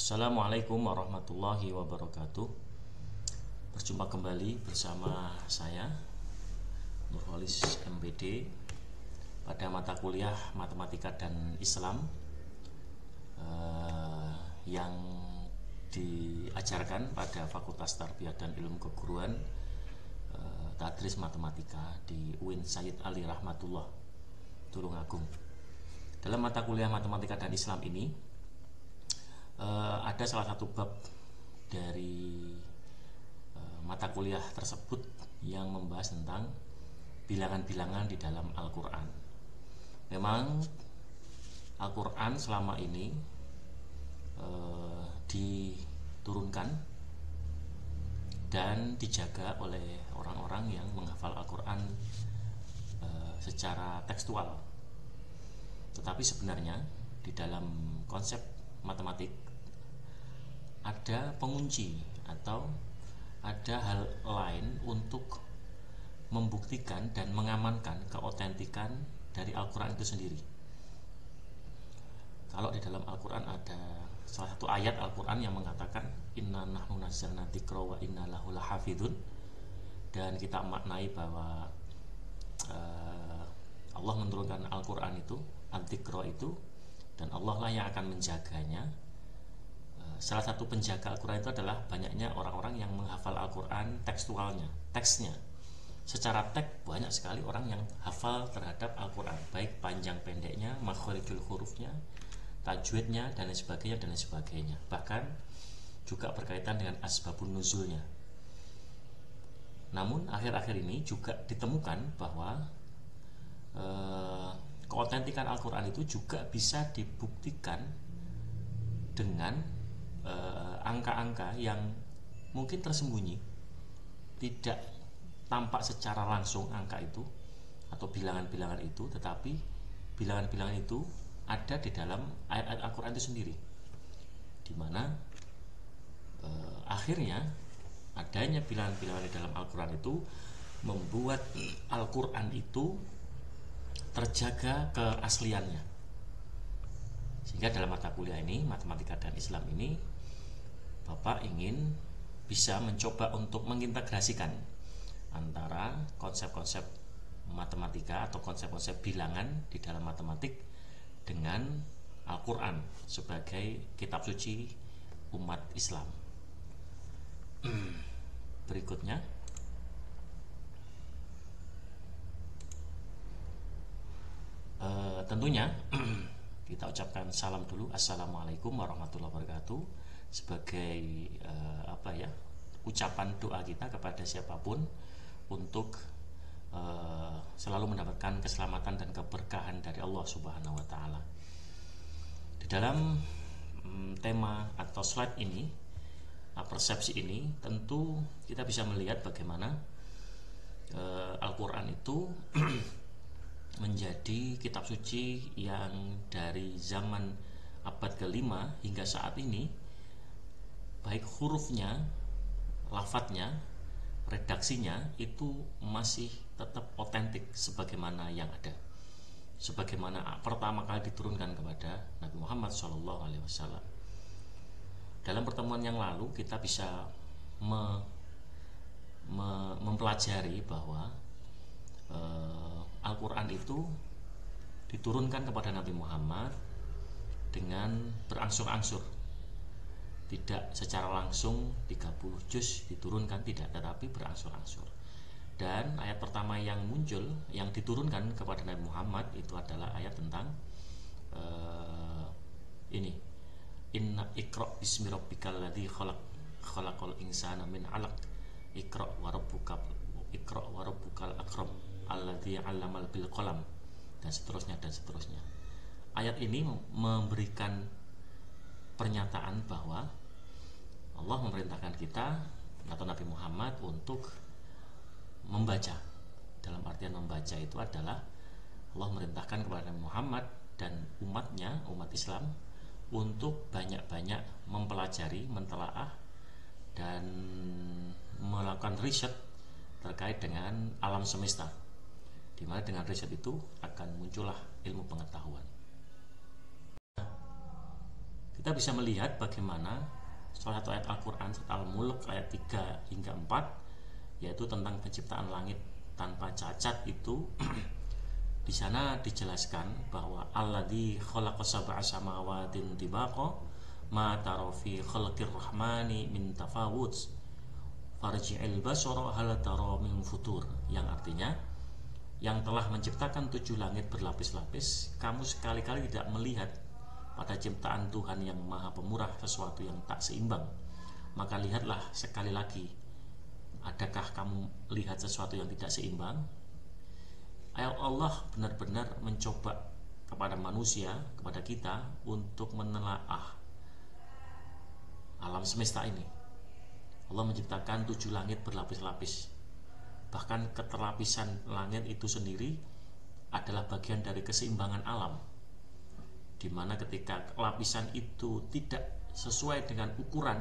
Assalamualaikum warahmatullahi wabarakatuh. Berjumpa kembali bersama saya Nurholis MPD pada mata kuliah Matematika dan Islam yang diajarkan pada Fakultas Tarbiyah dan Ilmu Keguruan Tadris Matematika di UIN Sayyid Ali Rahmatullah Tulungagung. Dalam mata kuliah Matematika dan Islam ini ada salah satu bab dari mata kuliah tersebut yang membahas tentang bilangan-bilangan di dalam Al-Quran. Memang Al-Quran selama ini diturunkan dan dijaga oleh orang-orang yang menghafal Al-Quran secara tekstual. Tetapi sebenarnya di dalam konsep matematik ada pengunci atau ada hal lain untuk membuktikan dan mengamankan keotentikan dari Al-Quran itu sendiri. Kalau di dalam Al-Quran ada salah satu ayat Al-Quran yang mengatakan inna nahnu nazzalna dzikra wa inna lahu lahafidun, dan kita maknai bahwa Allah menurunkan Al-Quran itu, Al-Dzikra itu, dan Allah lah yang akan menjaganya. Salah satu penjaga Al-Quran itu adalah banyaknya orang-orang yang menghafal Al-Quran tekstualnya, teksnya. Secara teks banyak sekali orang yang hafal terhadap Al-Quran, baik panjang pendeknya, makhorijul hurufnya, tajwidnya, dan lain sebagainya, dan lain sebagainya. Bahkan juga berkaitan dengan asbabun nuzulnya. Namun akhir-akhir ini juga ditemukan bahwa keotentikan Al-Quran itu juga bisa dibuktikan dengan angka-angka yang mungkin tersembunyi, tidak tampak secara langsung angka itu atau bilangan-bilangan itu, tetapi bilangan-bilangan itu ada di dalam ayat-ayat Al-Quran itu sendiri, di mana akhirnya adanya bilangan-bilangan di dalam Al-Quran itu membuat Al-Quran itu terjaga keasliannya. Sehingga dalam mata kuliah ini, Matematika dan Islam ini, Bapak ingin bisa mencoba untuk mengintegrasikan antara konsep-konsep matematika atau konsep-konsep bilangan di dalam matematik dengan Al-Quran sebagai kitab suci umat Islam. Berikutnya, tentunya kita ucapkan salam dulu, assalamualaikum warahmatullahi wabarakatuh, sebagai ucapan doa kita kepada siapapun untuk selalu mendapatkan keselamatan dan keberkahan dari Allah Subhanahu wa Ta'ala. Di dalam tema atau slide ini, persepsi ini, tentu kita bisa melihat bagaimana Al-Quran itu menjadi kitab suci yang dari zaman abad ke-5 hingga saat ini, baik hurufnya, lafadznya, redaksinya itu masih tetap otentik sebagaimana yang ada, sebagaimana pertama kali diturunkan kepada Nabi Muhammad SAW. Dalam pertemuan yang lalu kita bisa mempelajari bahwa Al-Quran itu diturunkan kepada Nabi Muhammad dengan berangsur-angsur, tidak secara langsung 30 juz diturunkan, tidak, tetapi berangsur-angsur. Dan ayat pertama yang muncul, yang diturunkan kepada Nabi Muhammad itu adalah ayat tentang ini, inna iqra bismi rabbikal ladzi khalaq khalaqal insana min 'alaq iqra wa rabbukal akram alladzi 'allamal bil qalam, dan seterusnya dan seterusnya. Ayat ini memberikan pernyataan bahwa Allah memerintahkan kita atau Nabi Muhammad untuk membaca. Dalam artian membaca itu adalah Allah merintahkan kepada Nabi Muhammad dan umatnya, umat Islam, untuk banyak-banyak mempelajari, mentelaah, dan melakukan riset terkait dengan alam semesta, di mana dengan riset itu akan muncullah ilmu pengetahuan. kita bisa melihat bagaimana salah satu ayat Al-Quran, surat Al-Mulk ayat 3 hingga 4, yaitu tentang penciptaan langit tanpa cacat itu. Di sana dijelaskan bahwa alladzi khalaqa sab'a samawatin tibaqa ma tara fi khalqir rahmani min tafawut farji'il basara hal tara min futur, yang artinya yang telah menciptakan 7 langit berlapis-lapis, kamu sekali-kali tidak melihat pada ciptaan Tuhan yang maha pemurah sesuatu yang tak seimbang. Maka lihatlah sekali lagi, adakah kamu lihat sesuatu yang tidak seimbang? Allah benar-benar mencoba kepada manusia, kepada kita, untuk menelaah alam semesta ini. Allah menciptakan 7 langit berlapis-lapis. Bahkan keterlapisan langit itu sendiri adalah bagian dari keseimbangan alam, di mana ketika lapisan itu tidak sesuai dengan ukuran,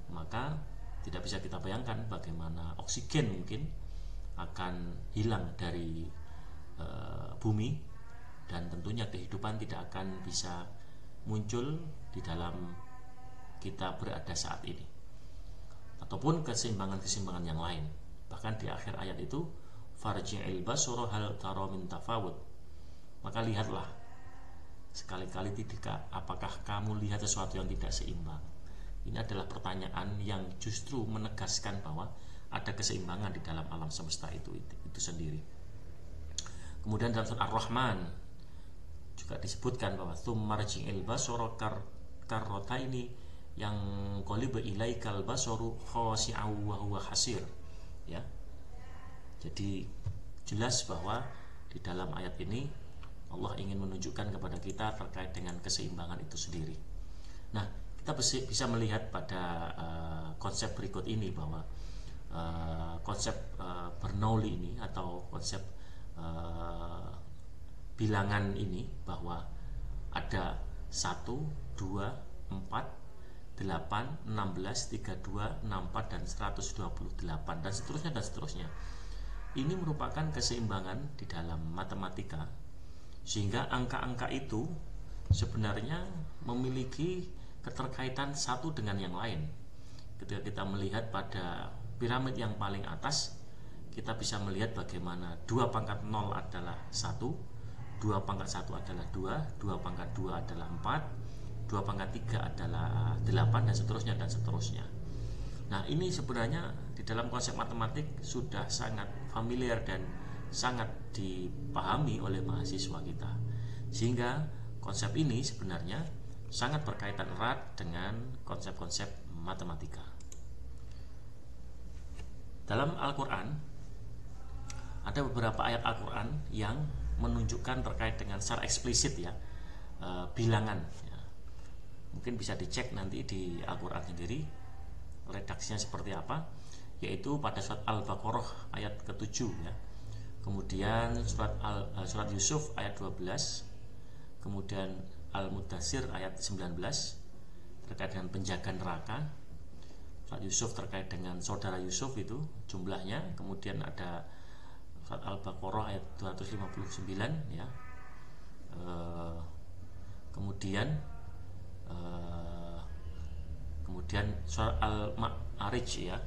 maka tidak bisa kita bayangkan bagaimana oksigen mungkin akan hilang dari bumi, dan tentunya kehidupan tidak akan bisa muncul di dalam kita berada saat ini, ataupun keseimbangan-keseimbangan yang lain. Bahkan di akhir ayat itu, farji'il basara hal tara min tafawut, maka lihatlah sekali-kali, apakah kamu lihat sesuatu yang tidak seimbang. Ini adalah pertanyaan yang justru menegaskan bahwa ada keseimbangan di dalam alam semesta itu sendiri. Kemudian dalam surat Ar-Rahman juga disebutkan bahwa tsummarji'il basara karrotaini yang qaliba ilaikal basaru khasi'aw wa huwa hasir, ya. Jadi jelas bahwa di dalam ayat ini Allah ingin menunjukkan kepada kita terkait dengan keseimbangan itu sendiri. Nah, kita bisa melihat pada konsep berikut ini bahwa konsep Bernoulli ini atau konsep bilangan ini, bahwa ada 1, 2, 4, 8, 16, 32, 64 dan 128 dan seterusnya. Ini merupakan keseimbangan di dalam matematika, sehingga angka-angka itu sebenarnya memiliki keterkaitan satu dengan yang lain. Ketika kita melihat pada piramid yang paling atas, kita bisa melihat bagaimana 2 pangkat 0 adalah 1, 2 pangkat 1 adalah 2, 2 pangkat 2 adalah 4, 2 pangkat 3 adalah 8 dan seterusnya. Nah, ini sebenarnya di dalam konsep matematik sudah sangat familiar dan sangat dipahami oleh mahasiswa kita, sehingga konsep ini sebenarnya sangat berkaitan erat dengan konsep-konsep matematika. Dalam Al-Quran ada beberapa ayat Al-Quran yang menunjukkan terkait dengan secara eksplisit, ya, bilangan, ya. Mungkin bisa dicek nanti di Al-Quran sendiri redaksinya seperti apa, yaitu pada surat Al-Baqarah ayat ke-7, ya. Kemudian surat Yusuf ayat 12, kemudian Al-Mudaththir ayat 19 terkait dengan penjaga neraka. Surat Yusuf terkait dengan saudara Yusuf itu jumlahnya. Kemudian ada surat Al-Baqarah ayat 259, ya. Kemudian surat Al-Ma'arij, ya,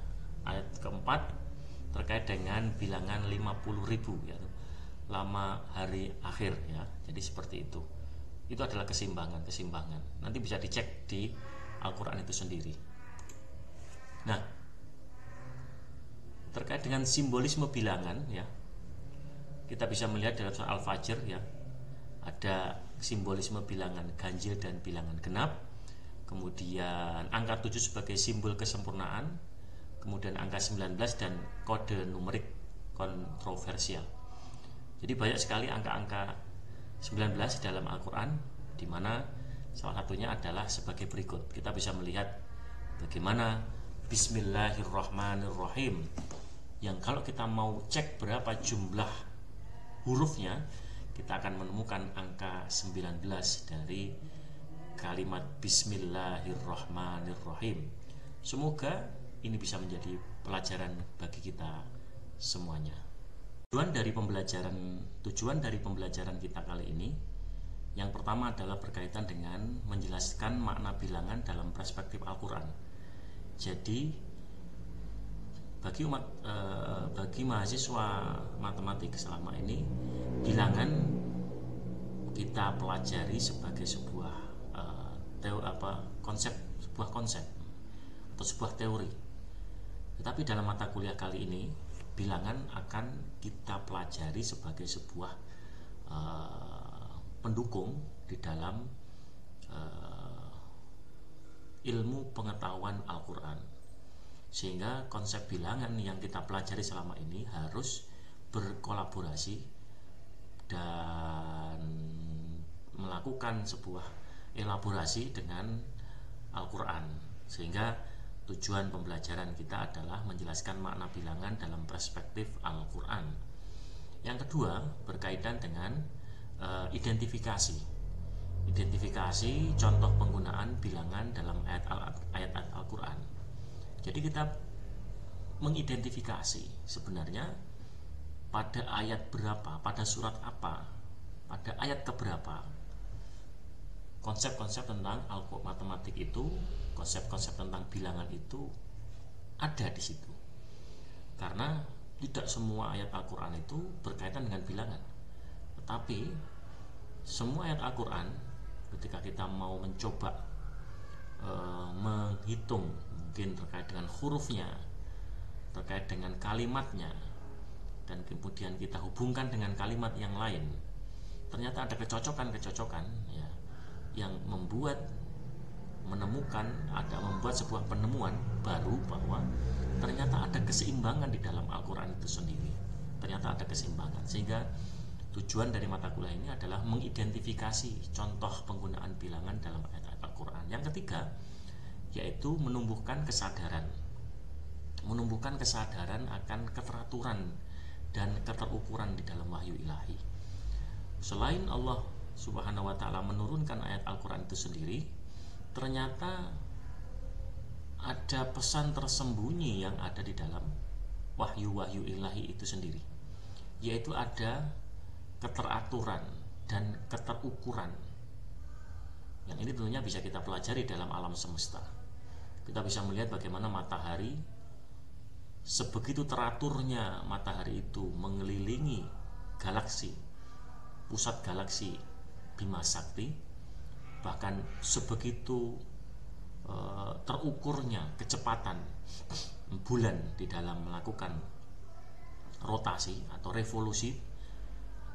ayat keempat terkait dengan bilangan 50.000, ya, lama hari akhir, ya. Jadi seperti itu. Itu adalah keseimbangan. Nanti bisa dicek di Al-Quran itu sendiri. Nah, terkait dengan simbolisme bilangan, ya, kita bisa melihat dalam surah Al-Fajr, ya, ada simbolisme bilangan ganjil dan bilangan genap. Kemudian angka 7 sebagai simbol kesempurnaan. Kemudian angka 19 dan kode numerik kontroversial. Jadi banyak sekali angka-angka 19 dalam Al-Quran, di mana salah satunya adalah sebagai berikut. Kita bisa melihat bagaimana Bismillahirrahmanirrahim, yang kalau kita mau cek berapa jumlah hurufnya, kita akan menemukan angka 19 dari kalimat Bismillahirrahmanirrahim. Semoga ini bisa menjadi pelajaran bagi kita semuanya. Tujuan dari pembelajaran kita kali ini Yang pertama adalah berkaitan dengan menjelaskan makna bilangan dalam perspektif Al-Quran. Jadi bagi mahasiswa matematik selama ini, bilangan kita pelajari sebagai sebuah konsep atau sebuah teori. Tetapi dalam mata kuliah kali ini, bilangan akan kita pelajari sebagai sebuah pendukung di dalam ilmu pengetahuan Al-Quran. Sehingga konsep bilangan yang kita pelajari selama ini harus berkolaborasi dan melakukan sebuah elaborasi dengan Al-Quran. Sehingga tujuan pembelajaran kita adalah menjelaskan makna bilangan dalam perspektif Al-Quran. Yang kedua berkaitan dengan identifikasi contoh penggunaan bilangan dalam ayat Al-Quran. Jadi kita mengidentifikasi sebenarnya pada ayat berapa, pada surat apa, pada ayat keberapa konsep-konsep tentang matematik itu, konsep-konsep tentang bilangan itu ada di situ. Karena tidak semua ayat Al-Quran itu berkaitan dengan bilangan, tetapi semua ayat Al-Quran ketika kita mau mencoba menghitung, mungkin terkait dengan hurufnya, terkait dengan kalimatnya, dan kemudian kita hubungkan dengan kalimat yang lain, ternyata ada kecocokan ya, yang membuat sebuah penemuan baru bahwa ternyata ada keseimbangan di dalam Al-Quran itu sendiri. Ternyata ada keseimbangan, sehingga tujuan dari mata kuliah ini adalah mengidentifikasi contoh penggunaan bilangan dalam ayat-ayat Al-Quran. Yang ketiga yaitu menumbuhkan kesadaran akan keteraturan dan keterukuran di dalam wahyu ilahi. Selain Allah Subhanahu wa ta'ala menurunkan ayat Al-Quran itu sendiri, ternyata ada pesan tersembunyi yang ada di dalam wahyu-wahyu ilahi itu sendiri, yaitu ada keteraturan dan keterukuran. Yang ini tentunya bisa kita pelajari dalam alam semesta. Kita bisa melihat bagaimana matahari, sebegitu teraturnya matahari itu mengelilingi galaksi, pusat galaksi Bima Sakti, bahkan sebegitu terukurnya kecepatan bulan di dalam melakukan rotasi atau revolusi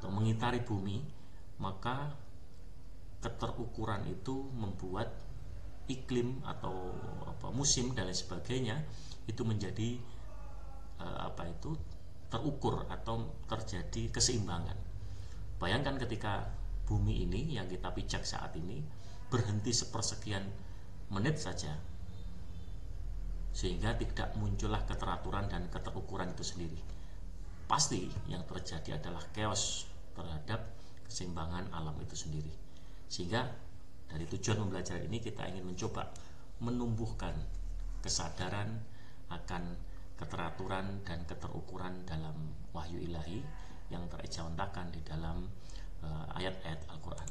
atau mengitari bumi. Maka keterukuran itu membuat iklim atau musim dan lain sebagainya itu menjadi terukur atau terjadi keseimbangan. Bayangkan ketika bumi ini yang kita pijak saat ini berhenti sepersekian menit saja, sehingga tidak muncullah keteraturan dan keterukuran itu sendiri, pasti yang terjadi adalah chaos terhadap keseimbangan alam itu sendiri. Sehingga dari tujuan pembelajaran ini kita ingin mencoba menumbuhkan kesadaran akan keteraturan dan keterukuran dalam wahyu ilahi yang terejawantakan di dalam ayat-ayat Al-Quran.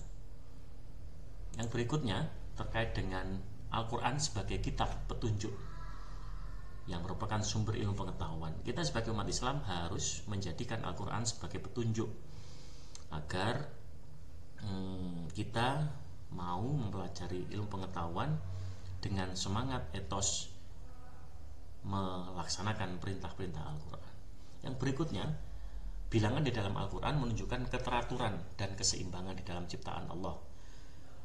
Yang berikutnya terkait dengan Al-Quran sebagai kitab petunjuk yang merupakan sumber ilmu pengetahuan. Kita sebagai umat Islam harus menjadikan Al-Quran sebagai petunjuk agar kita mau mempelajari ilmu pengetahuan dengan semangat etos melaksanakan perintah-perintah Al-Quran. Yang berikutnya, bilangan di dalam Al-Quran menunjukkan keteraturan dan keseimbangan di dalam ciptaan Allah.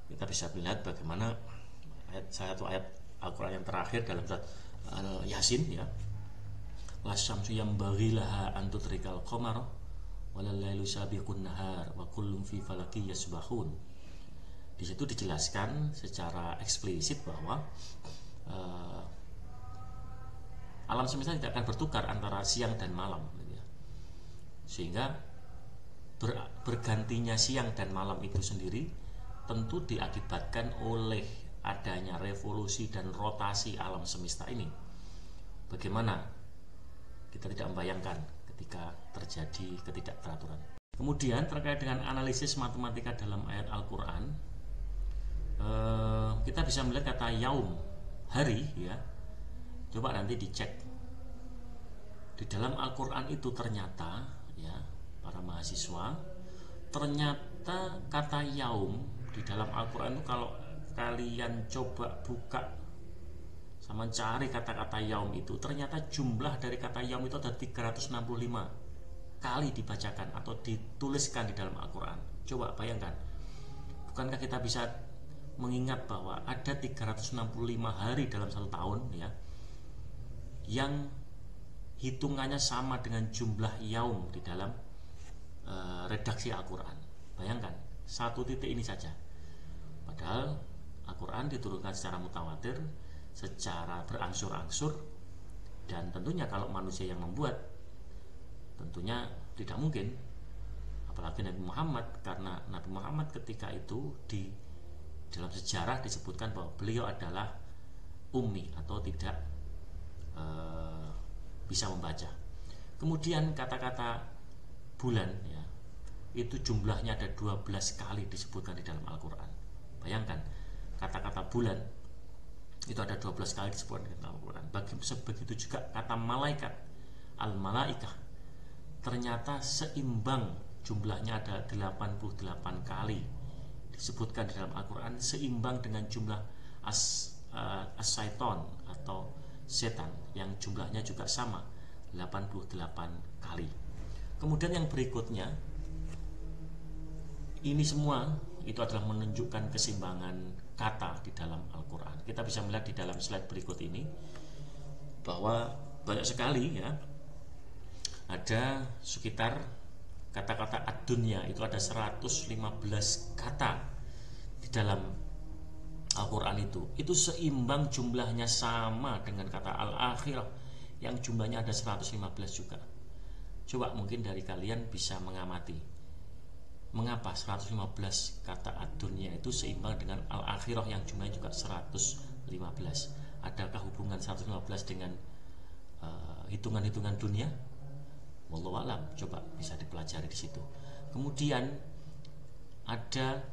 Kita bisa melihat bagaimana satu ayat Al-Quran yang terakhir dalam surat Yasin, ya, lasyamsu yanbaghi laha an tudrikal qamara walal lailu sabiqun nahar wa kullum fi falaki yasbahun. Di situ dijelaskan secara eksplisit bahwa alam semesta tidak akan bertukar antara siang dan malam, sehingga bergantinya siang dan malam itu sendiri tentu diakibatkan oleh adanya revolusi dan rotasi alam semesta ini. Bagaimana kita tidak membayangkan ketika terjadi ketidakteraturan. Kemudian terkait dengan analisis matematika dalam ayat Al-Quran, kita bisa melihat kata yaum, hari, ya. Coba nanti dicek di dalam Al-Quran itu ternyata, ya, para mahasiswa, ternyata kata yaum di dalam Al-Quran itu kalau kalian coba buka sama cari kata-kata yaum itu, ternyata jumlah dari kata yaum itu ada 365 kali dibacakan atau dituliskan di dalam Al-Quran. Coba bayangkan, bukankah kita bisa mengingat bahwa ada 365 hari dalam satu tahun, ya, yang hitungannya sama dengan jumlah yaum di dalam redaksi Al-Quran. Bayangkan, satu titik ini saja. Padahal Al-Quran diturunkan secara mutawatir, secara berangsur-angsur, dan tentunya kalau manusia yang membuat, tentunya tidak mungkin, apalagi Nabi Muhammad, karena Nabi Muhammad ketika itu di dalam sejarah disebutkan bahwa beliau adalah ummi atau tidak bisa membaca. Kemudian kata-kata bulan, ya, itu jumlahnya ada 12 kali disebutkan di dalam Al-Quran. Bayangkan, kata-kata bulan itu ada 12 kali disebutkan di dalam Al-Quran. Begitu juga kata malaikat, al-malaikah, ternyata seimbang, jumlahnya ada 88 kali disebutkan di dalam Al-Quran, seimbang dengan jumlah as-syaiton atau setan yang jumlahnya juga sama, 88 kali. Kemudian yang berikutnya, ini semua itu adalah menunjukkan keseimbangan kata di dalam Al-Quran. Kita bisa melihat di dalam slide berikut ini bahwa banyak sekali, ya, ada sekitar kata-kata ad-dunya itu ada 115 kata di dalam Al-Quran itu seimbang, jumlahnya sama dengan kata al-akhirah yang jumlahnya ada 115 juga. Coba mungkin dari kalian bisa mengamati mengapa 115 kata ad-dunya itu seimbang dengan al-akhirah yang jumlahnya juga 115. Adakah hubungan 115 dengan hitungan-hitungan dunia? Wallahu alam, coba bisa dipelajari di situ. Kemudian ada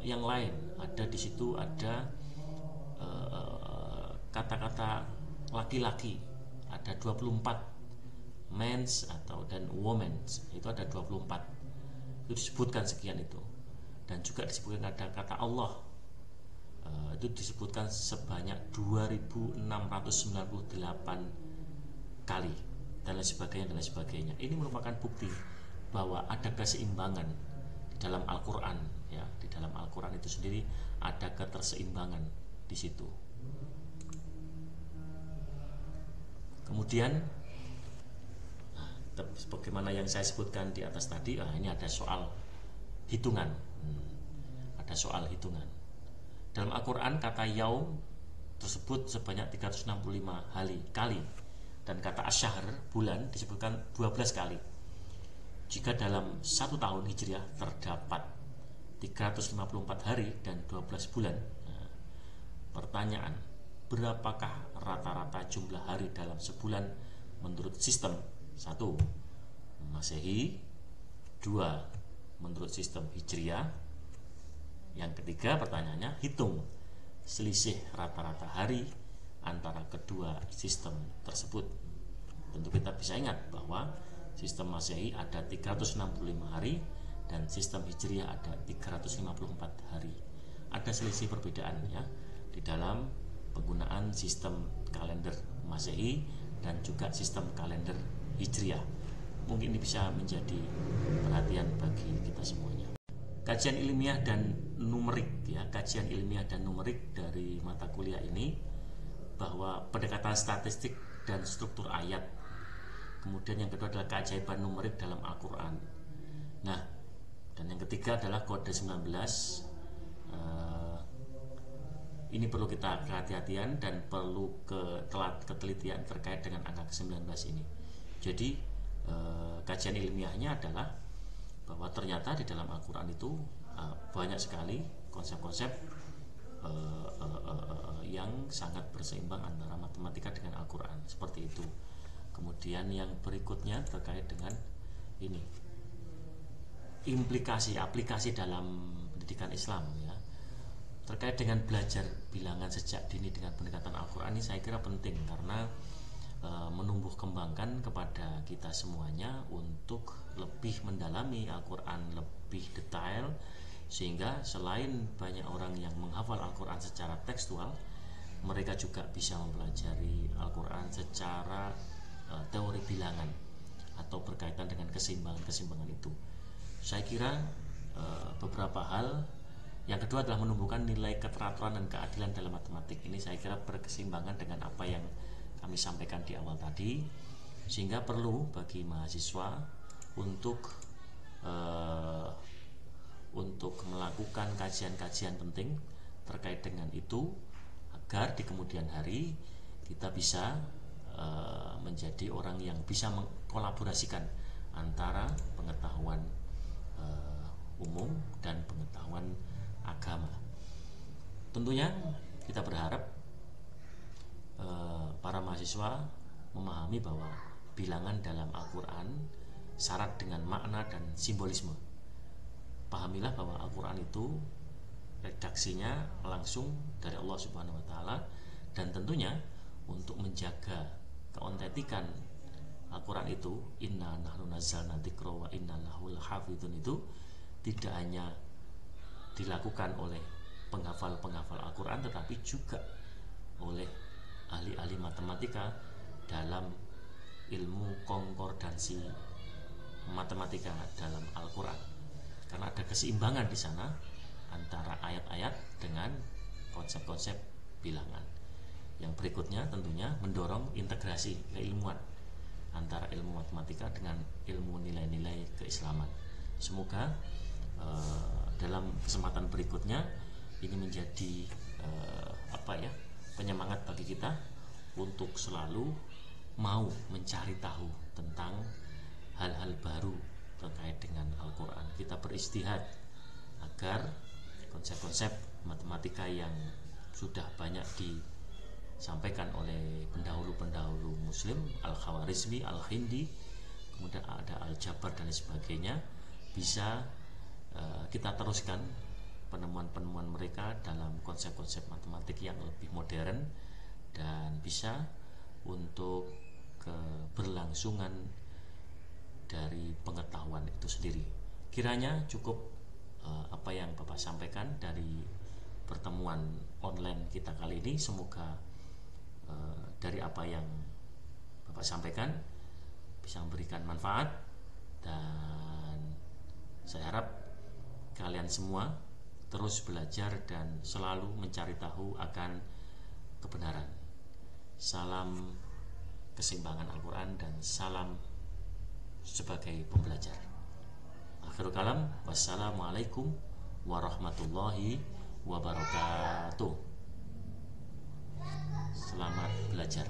yang lain, ada di situ ada kata-kata laki-laki, ada 24, mens atau dan women, itu ada 24. Itu disebutkan sekian itu. Dan juga disebutkan ada kata Allah, itu disebutkan sebanyak 2698 kali, dan lain sebagainya. Ini merupakan bukti bahwa ada keseimbangan di dalam Al-Quran, ya. Di dalam Al-Quran itu sendiri ada keterseimbangan di situ. Kemudian sebagaimana yang saya sebutkan di atas tadi, ini ada soal hitungan. Ada soal hitungan. Dalam Al-Quran kata yaum tersebut sebanyak 365 kali. Dan kata asyahr, bulan, disebutkan 12 kali. Jika dalam satu tahun Hijriah terdapat 354 hari dan 12 bulan, pertanyaan, berapakah rata-rata jumlah hari dalam sebulan menurut sistem 1 Masehi, 2 menurut sistem Hijriah. Yang ketiga pertanyaannya, hitung selisih rata-rata hari antara kedua sistem tersebut. Tentu kita bisa ingat bahwa sistem Masehi ada 365 hari dan sistem Hijriah ada 354 hari. Ada selisih perbedaan, ya, di dalam penggunaan sistem kalender Masehi dan juga sistem kalender Hijriah. Mungkin ini bisa menjadi perhatian bagi kita semuanya. Kajian ilmiah dan numerik, ya, kajian ilmiah dan numerik dari mata kuliah ini, bahwa pendekatan statistik dan struktur ayat. Kemudian yang kedua adalah keajaiban numerik dalam Al-Quran. Nah, dan yang ketiga adalah kode 19. Ini perlu kita kehati-hatian dan perlu ketelitian terkait dengan angka ke-19 ini. Jadi kajian ilmiahnya adalah bahwa ternyata di dalam Al-Quran itu banyak sekali konsep-konsep yang sangat berseimbang antara matematika dengan Al-Quran, seperti itu. Kemudian yang berikutnya terkait dengan ini, aplikasi dalam pendidikan Islam ya, terkait dengan belajar bilangan sejak dini dengan pendekatan Al-Quran ini saya kira penting karena menumbuh kembangkan kepada kita semuanya untuk lebih mendalami Al-Quran lebih detail, sehingga selain banyak orang yang menghafal Al-Quran secara tekstual, mereka juga bisa mempelajari Al-Quran secara teori bilangan atau berkaitan dengan keseimbangan itu. Saya kira beberapa hal. Yang kedua adalah menumbuhkan nilai keteraturan dan keadilan dalam matematik. Ini saya kira berkeseimbangan dengan apa yang kami sampaikan di awal tadi, sehingga perlu bagi mahasiswa untuk melakukan kajian-kajian penting terkait dengan itu, agar di kemudian hari kita bisa menjadi orang yang bisa mengkolaborasikan antara pengetahuan umum dan pengetahuan agama. Tentunya kita berharap para mahasiswa memahami bahwa bilangan dalam Al-Quran syarat dengan makna dan simbolisme. Pahamilah bahwa Al-Quran itu redaksinya langsung dari Allah Subhanahu wa Ta'ala, dan tentunya untuk menjaga keotentikan Al-Quran itu, inna nahnu nazzalna dzikra wa inna lahu lahafidun, itu tidak hanya dilakukan oleh penghafal-penghafal Al-Quran, tetapi juga oleh ahli-ahli matematika dalam ilmu konkordansi matematika dalam Al-Quran, karena ada keseimbangan di sana antara ayat-ayat dengan konsep-konsep bilangan. Yang berikutnya tentunya mendorong integrasi keilmuan antara ilmu matematika dengan ilmu nilai-nilai keislaman. Semoga dalam kesempatan berikutnya ini menjadi penyemangat bagi kita untuk selalu mau mencari tahu tentang hal-hal baru terkait dengan Al-Quran. Kita beristihad agar konsep-konsep matematika yang sudah banyak disampaikan oleh pendahulu-pendahulu Muslim, Al-Khawarizmi, Al-Hindi, kemudian ada Al-Jabar dan sebagainya, bisa kita teruskan penemuan-penemuan mereka dalam konsep-konsep matematik yang lebih modern dan bisa untuk keberlangsungan dari pengetahuan itu sendiri. Kiranya cukup apa yang Bapak sampaikan dari pertemuan online kita kali ini. Semoga dari apa yang Bapak sampaikan bisa memberikan manfaat, dan saya harap kalian semua terus belajar dan selalu mencari tahu akan kebenaran. Salam keseimbangan Al-Quran dan salam sebagai pembelajar. Akhirul kalam, wassalamualaikum warahmatullahi wabarakatuh. Selamat belajar.